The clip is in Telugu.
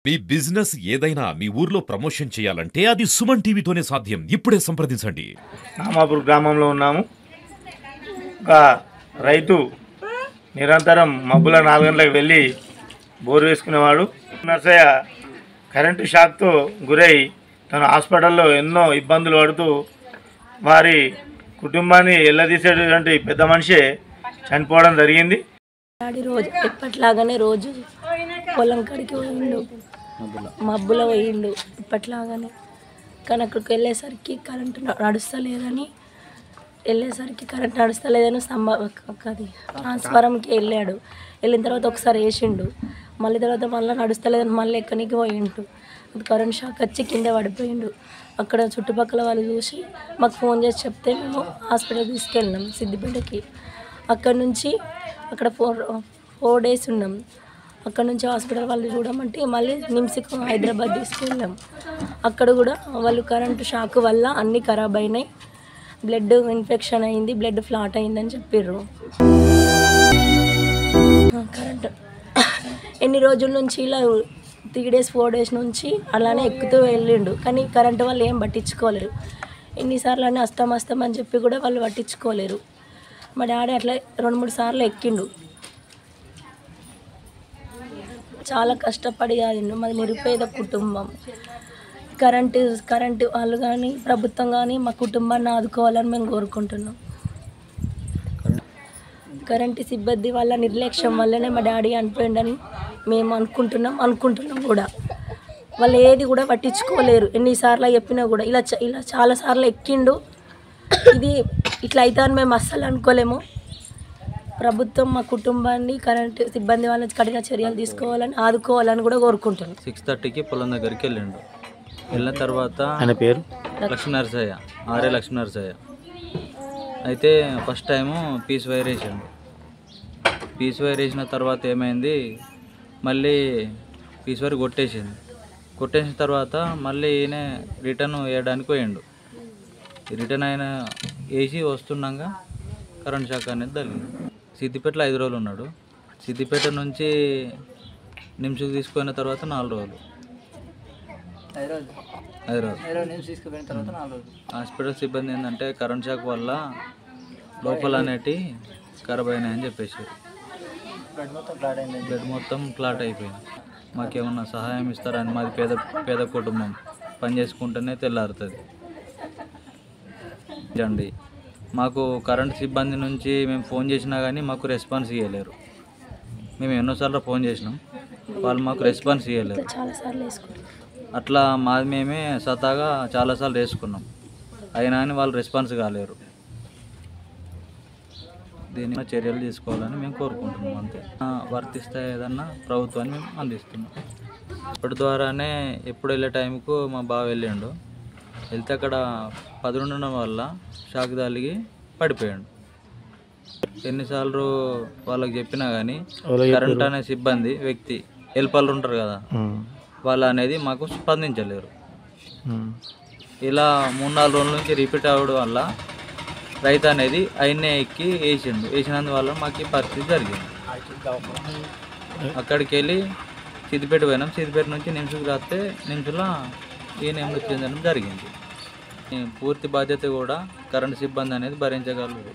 మీ బిజినెస్ ఏదైనా మీ ఊర్లో ప్రమోషన్ చేయాలంటే అది సుమన్ టీవీతోనే సాధ్యం. ఇప్పుడే సంప్రదించండి. నామాపూర్ గ్రామంలో ఉన్నాము. ఒక రైతు నిరంతరం మబ్బుల 4 గంటలకు వెళ్ళి బోరు వేసుకునేవాడు. నర్సయ్య కరెంటు షాక్తో గురై తన హాస్పిటల్లో ఎన్నో ఇబ్బందులు పడుతూ వారి కుటుంబాన్ని ఎల్లదీసేటువంటి పెద్ద మనిషే చనిపోవడం జరిగింది. రోజు ఎప్పట్లాగానే రోజు పొలం కాడికి పోయిండు, మబ్బులో పోయిండు ఇప్పట్లాగానే. కానీ అక్కడికి వెళ్ళేసరికి కరెంటు నడుస్తలేదని అది ట్రాన్స్ఫారంకి వెళ్ళాడు. వెళ్ళిన తర్వాత ఒకసారి వేసిండు, మళ్ళీ తర్వాత మళ్ళీ నడుస్తలేదని మళ్ళీ ఎక్కడికి పోయిండు. అది కరెంట్ షాక్ వచ్చి కింద పడిపోయిండు. అక్కడ చుట్టుపక్కల వాళ్ళు చూసి మాకు ఫోన్ చేసి చెప్తే మేము హాస్పిటల్ తీసుకెళ్ళినాం సిద్దిపేటకి. అక్కడ నుంచి అక్కడ 4 days ఉన్నాం. అక్కడ నుంచి హాస్పిటల్ వాళ్ళు చూడమంటే మళ్ళీ నిమ్స్కి హైదరాబాద్ తీసుకెళ్ళాం. అక్కడ కూడా వాళ్ళు కరెంటు షాక్ వల్ల అన్నీ ఖరాబ్ అయినాయి, బ్లడ్ ఇన్ఫెక్షన్ అయింది, బ్లడ్ ఫ్లాట్ అయిందని చెప్పారు. కరెంటు ఎన్ని రోజుల నుంచి ఇలా 3 days 4 days నుంచి అలానే ఎక్కుతూ వెళ్ళిండు. కానీ కరెంటు వాళ్ళు ఏం పట్టించుకోలేరు. ఎన్నిసార్లు అని అస్తాం అని చెప్పి కూడా వాళ్ళు పట్టించుకోలేరు. మా డాడీ అట్లా 2-3 సార్లు ఎక్కిండు. చాలా కష్టపడి కాదిండు. మాది నిరుపేద కుటుంబం. కరెంటు వాళ్ళు కానీ ప్రభుత్వం కానీ మా కుటుంబాన్ని ఆదుకోవాలని మేము కోరుకుంటున్నాం. కరెంటు సిబ్బంది వాళ్ళ నిర్లక్ష్యం వల్లనే మా డాడీ అనిపోయిందని మేము అనుకుంటున్నాం కూడా. వాళ్ళు ఏది కూడా పట్టించుకోలేరు. ఎన్నిసార్లు చెప్పినా కూడా ఇలా చాలాసార్లు ఎక్కిండు. ఇది ఇట్లా అవుతుందని మేము అస్సలు అనుకోలేము. ప్రభుత్వం మా కుటుంబాన్ని కరెంటు సిబ్బంది వాళ్ళని కఠిన చర్యలు తీసుకోవాలని ఆదుకోవాలని కూడా కోరుకుంటున్నాం. 6:30కి పొలం దగ్గరికి వెళ్ళిండు. వెళ్ళిన తర్వాత ఆయన పేరు లక్ష్మీనరసయ్య, ఆర్ఏ లక్ష్మీనరసయ్య. అయితే ఫస్ట్ టైము పీస్ వైర్ వేసిండు. పీస్ వైర్ వేసిన తర్వాత ఏమైంది, మళ్ళీ పీస్ వైర్ కొట్టేసిన తర్వాత మళ్ళీ ఈయన రిటర్న్ వేయడానికి పోయిండు. రిటర్న్ అయిన వేసి వస్తున్నాక కరెంట్ షాక్ అనేది తగిలింది. సిద్దిపేటలో 5 రోజులు ఉన్నాడు. సిద్దిపేట నుంచి నిమ్స్కి తీసుకున్న తర్వాత 4 రోజులు. 5 రోజులు హాస్పిటల్ సిబ్బంది ఏంటంటే కరెంట్ షాక్ వల్ల లోపల అనేటి ఖరాబ్ అయినాయని చెప్పేసారు. బ్లడ్ మొత్తం క్లాట్ అయిపోయింది. మాకేమన్నా సహాయం ఇస్తారని, మాది పేద కుటుంబం, పని చేసుకుంటేనే తెల్లారుతుంది అండి. మాకు కరెంట్ సిబ్బంది నుంచి మేము ఫోన్ చేసినా కానీ మాకు రెస్పాన్స్ ఇవ్వలేరు. మేము ఎన్నోసార్లు ఫోన్ చేసినాం, వాళ్ళు మాకు రెస్పాన్స్ ఇవ్వలేరు. అట్లా మాది మేమే స్వతహాగా చాలాసార్లు వేసుకున్నాం, అయినా కానీ వాళ్ళు రెస్పాన్స్ కాలేరు. దీని చర్యలు తీసుకోవాలని మేము కోరుకుంటున్నాం. అంతే వర్తిస్తే ఏదన్నా ప్రభుత్వాన్ని మేము అందిస్తున్నాం. ఇప్పటి ద్వారానే ఎప్పుడు వెళ్ళే టైంకు మా బావ వెళ్ళిండు. వెళ్తే అక్కడ 10 ఉండడం వల్ల షాక్ తగిలి పడిపోయాడు. ఎన్నిసార్లు వాళ్ళకి చెప్పినా కానీ కరెంట్ అనే సిబ్బంది వ్యక్తి హెల్పర్లు ఉంటారు కదా, వాళ్ళు అనేది మాకు స్పందించలేరు. ఇలా 3-4 రోజుల నుంచి రిపీట్ అవ్వడం వల్ల రైతు అనేది ఆయన్నే ఎక్కి వేసినందువల్ల మాకు ఈ పరిస్థితి జరిగింది. అక్కడికి వెళ్ళి సిద్దిపేట పోయినాం. సిద్దిపేట నుంచి నిమ్స్కి రాస్తే నిమ్స్లో ఈయన మృతి చెందడం జరిగింది. పూర్తి బాధ్యత కూడా కరెంట్ సిబ్బంది అనేది భరించగలరు.